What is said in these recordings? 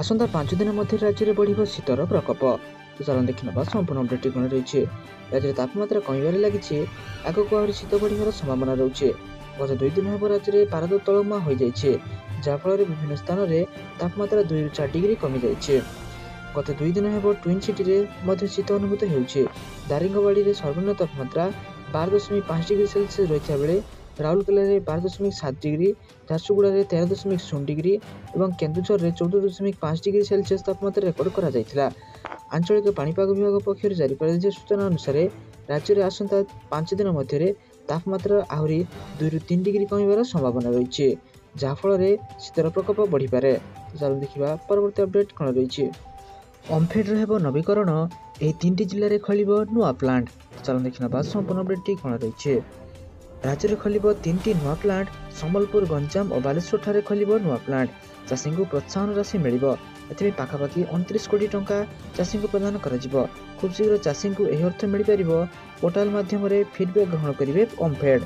आसंता 5 दिन मध्य राज्य में बढ़ शीतर प्रकोप। तो चलो देखा संपूर्ण अपडेट कौन रही। राज्य तापमात्रा कमिबार लगी आगक आहरी शीत बढ़िया संभावना रही। गत 2 दिन हम राज्य में पारद तलमुआ हो जाए जहाँफल विभिन्न स्थान में तापमात्रा 2 ରୁ 4 डिग्री कमी जाए। गत 2 दिन हम ट्विन सिटी में शीत अनुभूत हो। दारिंगबाड़ी में सर्वनिम्न तापमात्रा 12.5 डिग्री सेल्सियस रही बेले राउरकेला 12.7 डिग्री, झारसुगुड़ा 13.0 डिग्री और केन्दुझर में 14.5 डिग्री सेल्सियस तापमात्रा रेकर्ड करा। आंचलिक पाणीपाग विभाग पक्षर जारी कर सूचना अनुसार राज्य में आसंता 5 दिन मध्य तापमात्रा आहरी 2 ରୁ 3 डिग्री कमिबार संभावना रही जहाँफल शीतर प्रकोप बढ़ी पारे। चलो देखा परवर्ती अपडेट कौन रही। ओमफेड हेब नवीकरण यह 3टी जिले में खोल नुआ प्लांट। चलो देखा संपूर्ण अपडेट कौन रही। राज्य में खोल 3टी नुआ प्लांट संबलपुर, गंजाम और बालेश्वर ठारे खोल नुआ प्लांट। चाषी को प्रोत्साहन राशि मिल पाखापाखि 29 कोटी टंका चाषी को प्रदान कर। खूब शीघ्र चाषी को यह अर्थ मिल पार पोर्टाल माध्यम फीडबैक ग्रहण करेंगे ओमफेड।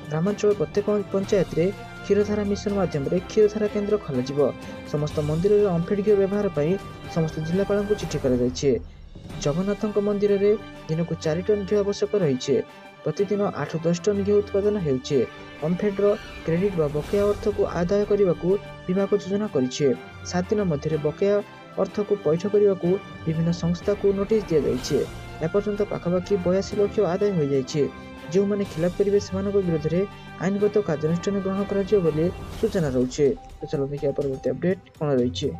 ग्रामांचल प्रत्येक पंचायत में क्षीरधारा मिशन माध्यम क्षीरधारा केन्द्र खोल। समस्त मंदिर में ओमफेड घी व्यवहार पर समस्त जिलापाल को चिठी कर। जगन्नाथ मंदिर में दिन को 4 टन घी आवश्यक रही। प्रतिदिन 8-10 टन घी उत्पादन होउछे। ओमफेड्र क्रेडिट व बकेया अर्थ को आदाय करने को विभाग योजना करिछे। 7 दिन मध्य बकेया अर्थ को पैठ करने को विभिन्न संस्था को नोटिस दि जाइछे। एपर्यंत पाखापाखि 82 लाख आदाय हो जाइछे। जो माने खिलाफ करेंगे से विरोध में आईनगत कार्यानुष्ठान ग्रहण कर सूचना रही। तो चलो देखिए परवर्ती अपडेट कौन रही।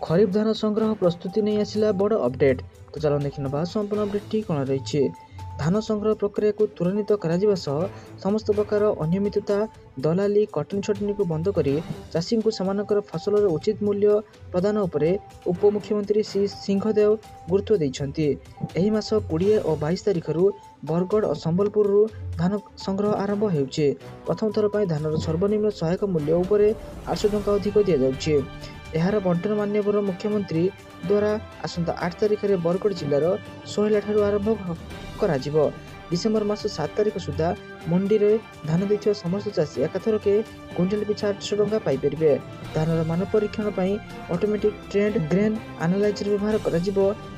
खरीफ धान संग्रह प्रस्तुति नहीं आसला बड़ अपडेट। तो चलो देखा संपूर्ण अपडेट कौन रही। धान संग्रह प्रक्रिया को त्वरान्वित कर समस्त प्रकार अनियमितता दलाली कटनी छटनी को बंद कर चाषी को सेमानकर फसलर उचित मूल्य प्रदान उपरे उपमुख्यमंत्री श्री सिंहदेव गुरुत्व देइछन्ति। एही मास 20 और 22 तारिख बरगढ़ और संबलपुर धान संग्रह आरंभ होउछे। प्रथम थर पर धानर सर्वनिम्न सहायक मूल्य उपरे 800 टंका अधिक दि जाउछे। एहार बंटन मान्यवर मुख्यमंत्री द्वारा आसंता 8 तारिख में बरगढ़ जिलार सोहेला ठारू आरंभ करा। डिसेम्बर मास 7 तारिख सुधा मंडी में धान देथिबा समस्त चाषी एकाथर के क्विंटाल पिछा 800 टंका पाई परिबे। धानर मान परीक्षण पर ऑटोमेटिक ट्रेंड ग्रेन एनालाइजर व्यवहार करा।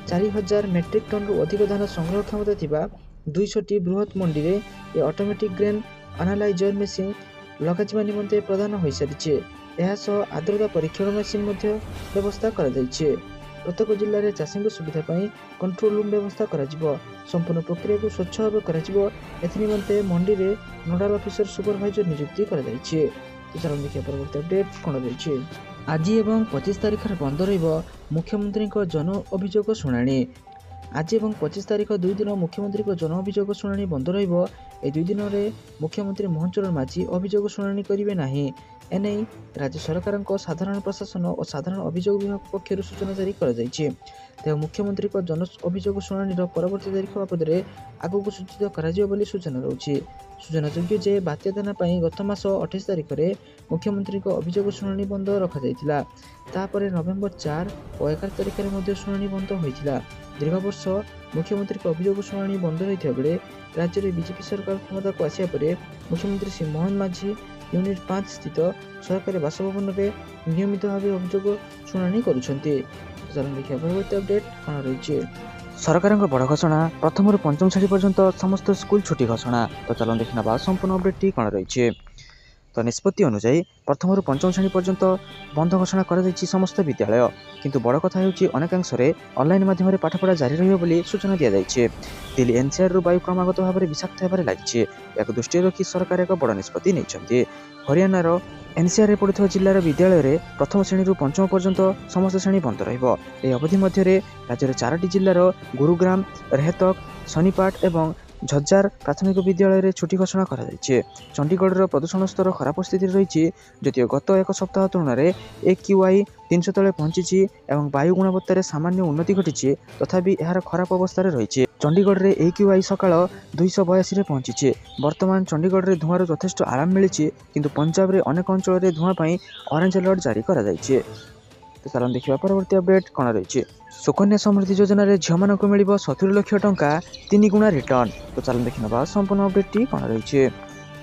4000 मेट्रिक टन रु अधिक धान संग्रह क्षमता थिबा 200टी बृहत मंडी में ये ऑटोमेटिक ग्रेन एनालाइजर मेसीन लगा निमंते प्रदान हो सारी। आर्द्रता परीक्षण मेसीन व्यवस्था कर। प्रत्येक जिले में चाषी सुविधा कंट्रोल रूम व्यवस्था कर। संपूर्ण प्रक्रिया को स्वच्छ भाव कर मंडी में नोडाल ऑफिसर सुपरवाइजर नियुक्ति कर। चलो देखिए परवर्ती अपडेट कौन रही। आज एवं 25 तारिख बंद रही मुख्यमंत्री जन अभियोग शुणाणी। आज एवं 25 तारिख 2 दिन मुख्यमंत्री जन अभियोग शुणाणी बंद रहिबो। ए 2 दिन में मुख्यमंत्री मोहन चरण माझी अभियोग शुणाणी करिवे नाही। एने राज्य सरकार साधारण प्रशासन और साधारण अभियोग विभाग पक्षर सूचना जारी कर जाइछे। तेज मुख्यमंत्री जन अभियोग शुणाणी परवर्ती तारीख बाबद आगक सूचित कर सूचना रही। सूचनायोग्य जे बात्या दाना गत मास 28 तारिख में मुख्यमंत्री अभियोग शुणाणी बंद रखा जाइतिला। तापर नवेम्बर 4 और 11 तारिख में शुणाणी बंद होइतिला। दीर्घ वर्ष मुख्यमंत्री अभियोग शुणाणी बंद रही बेले राज्य में बीजेपी सरकार क्षमता को आसिया पर मुख्यमंत्री श्री मोहन माझी यूनिट 5 स्थित सरकारी बासभवन में नियमित भाव अभियोग शुणाणी करुछन्ति। चलो देखिए परवर्ती अपडेट कौन रही। सरकार बड़ घोषणा प्रथम ରୁ 5ମ श्रेणी पर्यंत समस्त स्कूल छुट्टी घोषणा। तो चलो देखना संपूर्ण अपडेट कौन रही। तो निष्पत्ति अनुसार प्रथम ରୁ 5ମ श्रेणी पर्यंत बंद घोषणा कर समस्त विद्यालय। किंतु बड़ कथा होउछि अनेकांश ऑनलाइन माध्यम पाठपढ़ा जारी रही सूचना दि जाइए। दिल्ली एनसीआर वायु क्रमागत भाव में विषाक्त होबार लगी। या दृष्टि रखी सरकार एक बड़ निष्पत्ति नहीं। हरियाणार एनसीआर पड़ुवा जिलार विद्यालय में प्रथम श्रेणी ରୁ 5ମ पर्यंत समस्त श्रेणी बंद रहिबो। एही अवधि मध्य राज्य 4टी जिलार गुरुग्राम, रेहतक, सोनीपाट और झज्जार प्राथमिक विद्यालय में छुट्टी घोषणा कर। चंडीगढ़ प्रदूषण स्तर खराब स्थिति रही। जदिव गत एक सप्ताह तुलन में AQI 300 तले पहुंची और वायु गुणवत्तार सामान्य उन्नति घटी तथापि यार खराब अवस्था रही। चंडीगढ़ में AQI सकाल 282 पहुंची। वर्तमान चंडीगढ़ में धुआं यथेष्ट आराम मिली किंतु पंजाब में अनेक अंचल में धुआं पर ऑरेंज अलर्ट जारी कर। तो चलो देखा परवर्ती अपडेट कौन रही। सुकन्या समृद्धि योजना रे झील मानक मिल 70 लाख टंका 3 गुणा रिटर्न। तो चलो देखना संपूर्ण अपडेट कौन रही।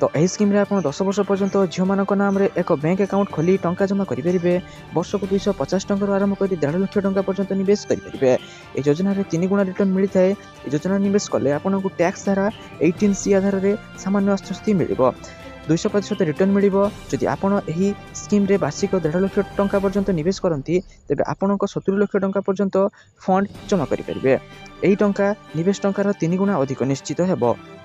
तो यही स्कीम आप 10 वर्ष पर्यंत झील मान नाम एक बैंक अकाउंट खोली टंका जमा करेंगे। वर्ष को 250 टंका आरंभ कर 1.5 लाख टंका पर्यंत निवेश करेंगे। ये योजना 3 गुणा रिटर्न मिलता है। योजना निवेश कले आपको टैक्स धारा 18C आधार में सामान्य आश्वस्ति मिल 200% रिटर्न मिल। जदि आपण यही स्कीम रे वार्षिक 1.5 लाख टंका पर्यंत निवेश करती तेज आपण 70 लाख टंका पर्यंत फंड जमा करेंगे। यही टंका निवेश टंकार 3 गुणा अधिक निश्चित है।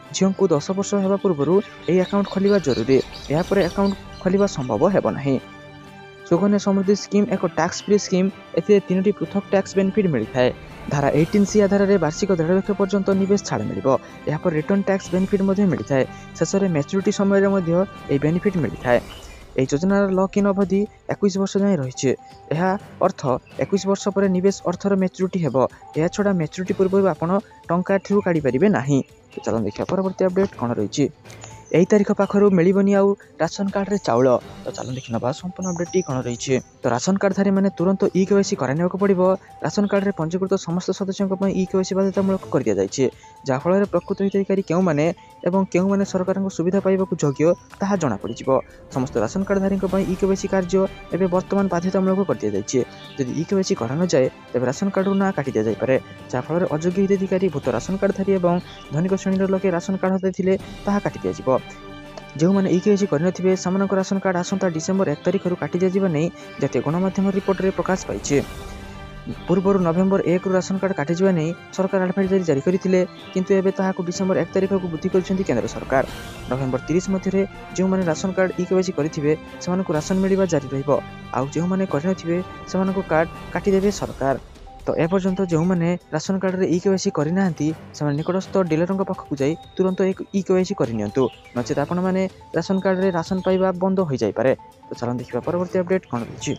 झील को 10 वर्ष होगा पूर्व यही अकाउंट खोलिबा जरूरी। यापर अकाउंट खोलिबा संभव हेब नहीं। सुकन्या समृद्धि स्कीम एक टैक्स फ्री स्कीम। एथिरे 3टी पृथक टैक्स बेनिफिट मिलता है। धारा 18C आधार में वार्षिक 1.5 लाख पर्यंत निवेश छाड़ मिल। यहाँ रिटर्न टैक्स बेनिफिट मिलता है। शेष में मैच्योरिटी समय बेनिफिट मिलता है। यह योजनार लॉक इन अवधि 21 वर्ष जाए रही। यह अर्थ 21 वर्ष पर निवेश अर्थर मैच्योरिटी हेब। यह छड़ा मैच्योरिटी पूर्व आपड़ टंका ठू काढ़ी पारे ना। तो चलो देखिए परवर्ती अपडेट कौन रही। यही तारीख पाखर मिलबनी आउ राशन कार्ड रे चाउल। तो चलो देखि नबा संपूर्ण अपडेट कौन रही। तो राशन कार्डधारी मैंने तुरंत ई-केवाईसी कराने को पड़ो। राशन कार्ड रे पंजीकृत समस्त सदस्यों ई-केवाईसी बाध्यतामूलक कर दिया जाए। जहाँफल प्रकृत हिताधिकारी क्यों माने एवं क्यों माने सरकार सुविधा पाइबा योग्य ताहा जना पड़। समस्त राशन कार्डधारी ई-केवाईसी कार्य एवं बर्तमान बाध्यतामूलक कर दिया जाए। जदि ई-केवाईसी करा न जाए तेज राशन कार्ड ना काटी दि जाए। जहाँफल अयोग्य हिताधिकारी भूत राशन कार्डधारी और धनिक श्रेणी लोके राशन कार्ड होते ताहा काटी दिया। जो मैंने ई-केवाईसी करनथिबे सामानक राशन कार्ड आसंता डिसेम्बर 1 तारिख काटी दिया नहीं जातीय गणमाध्यम रिपोर्ट रे प्रकाश पाई। पूर्व नवेम्बर 1 राशन कार्ड काटी जावा नहीं सरकार एडभाइजरी जारी करते किंतु एबे ताहाको डिसेम्बर 1 तारिख को वृद्धि कर केंद्र सरकार। नवेम्बर 30 मध्य जो मैंने राशन कार्ड ई-केवाईसी करेंगे से राशन मिलवा जारी रहिबो। आउ जो मैंने करनथिबे से कार्ड काटिदेवे सरकार। तो एपर्यंत जो मैंने राशन कार्ड रे ई-केवाईसी करना से निकटस्थ डीलर पाखक जाई तुरंत एक ई-केवाईसी करनियंतु नचेत आपण मैंने राशन कार्ड रे राशन पाइबा बंद हो जाई पारे। तो चलो देखिबा परवर्ती अपडेट कौन रही।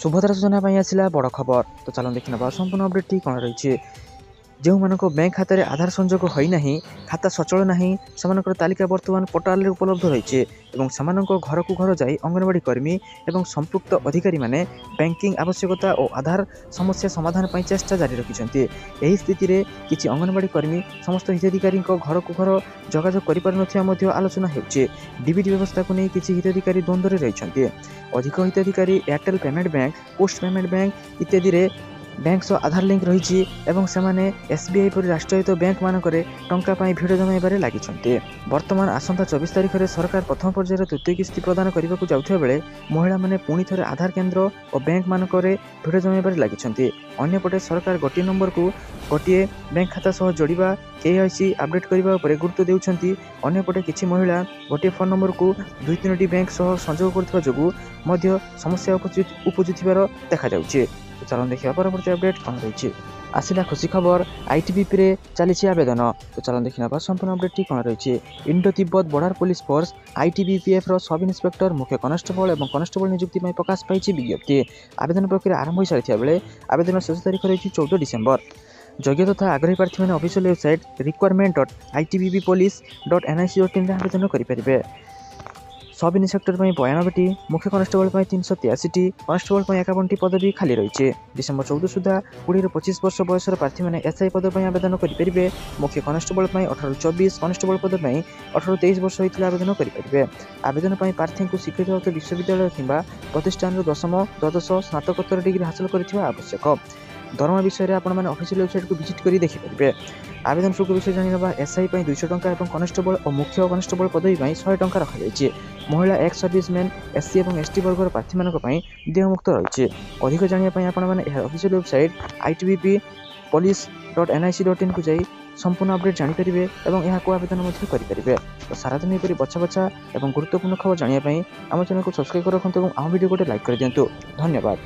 सुभद्रा योजना आसला बड़ खबर। तो चलो देखि नबा संपूर्ण अपडेट कौन रही। जो मानक बैंक खाता रे आधार संजोग होना खाता सचल ना से तालिका बर्तमान पोर्टाल उपलब्ध रही। घर को घर जाई अंगनवाड़ी कर्मी और संपृक्त अधिकारी माने बैंकिंग आवश्यकता और आधार समस्या समाधान पर चेष्टा जारी रखिंट। यही स्थिति रे किछि अंगनवाड़ी कर्मी समस्त हिताधिकारी घर को घर जोगाजोग कर आलोचना होउछि। डीबीटी व्यवस्था को नहीं किछि हिताधिकारी द्वंद्व रही। अधिक हिताधिकारी Airtel payment bank post payment bank इत्यादि बैंक सह आधार लिंक रही एवं सेमाने एसबीआई पर राष्ट्रीयकृत बैंक मानकरे टंका पाई भिड़ जमाइबारे लागिछन्ते। वर्तमान आसंता 24 तारिख में सरकार प्रथम पर्यायर तृतीय किस्ती प्रदान करने को जाउथिबा बेले महिला माने पुणी थरे आधार केन्द्र और बैंक मानकरे भिड़ जमाइबारे लागिछन्ते। अन्यपटे सरकार गोटे नंबर को गोटे बैंक खाता सह जोड़िबा केवाईसी अपडेट करने पर गुरुत्व देउछन्ति। अन्यपटे किछि महिला गोटे फोन नंबर को 2-3टी बैंक सह संजोग करथिबा जोगु मध्य समस्या उपजुथिबार देखा जाउछि। तो चलो देखिए परवर्ती अपडेट कौन रही। आसला खुशी खबर आईटीबीपी रे चली आवेदन। तो चलो देखि नबा संपूर्ण अपडेट कौन रही। Indo Tibet border police force ITBPF रो सब इन्स्पेक्टर मुख्य कनेस्टेबल और कनेस्टेबल नियुक्ति में प्रकाश पाई विज्ञप्ति। आवेदन प्रक्रिया आरंभ हो सारी बेले आवेदन शेष तारीख रही 14 डिसेम्बर। योग्य तथा आग्रही प्रार्थी मैंने ऑफिशियल वेबसाइट requirement.itbppolice.nic.in आवेदन करेंगे। सब इन्स्पेक्टर 92टी मुख्य कनेस्टेबल 383टी कनेस्टेबल 51टी पदवी खाली रही। डिसेम्बर 14 सुधा 20 ରୁ 25 वर्ष बयसर प्रार्थी मैंने एसआई पद पर आवेदन करेंगे। मुख्य कनेस्टेबल 18 ରୁ 24 कनेस्टेबल पद पर 18 ରୁ 23 वर्ष होता आवेदन करेंगे। आवेदन प्रार्थी को स्वीकृत विश्वविद्यालय किंवा प्रतिष्ठान 10ମ द्वादश स्नातकोत्तर डिग्री हासिल करथिबा आवश्यक। दरमा विषय में आपण मैंने ऑफिशियल वेबसाइट को विजिट कर देखिपारे। आवेदन शुल्क विषय जाना एसआई 200 टंका और कनेस्टेबल और मुख्य कनेस्टेबल पदवी 100 टंका रखा। महिला एक्स सर्विसमैन एससी और एसटी वर्गर प्रार्थी देयमुक्त रही। अधिक जानापी आपने ऑफिशियल वेबसाइट itbppolice.nic.in को जाई संपूर्ण अपडेट जानीपारे और यहाँ आवेदन करेंगे। तो सारा दिन यहपरी बछा बछा और गुरुत्वपूर्ण खबर जानापी आम चैनल को सब्सक्राइब कर रखुँ और आम वीडियो गोटे लाइक कर दिंतु। धन्यवाद।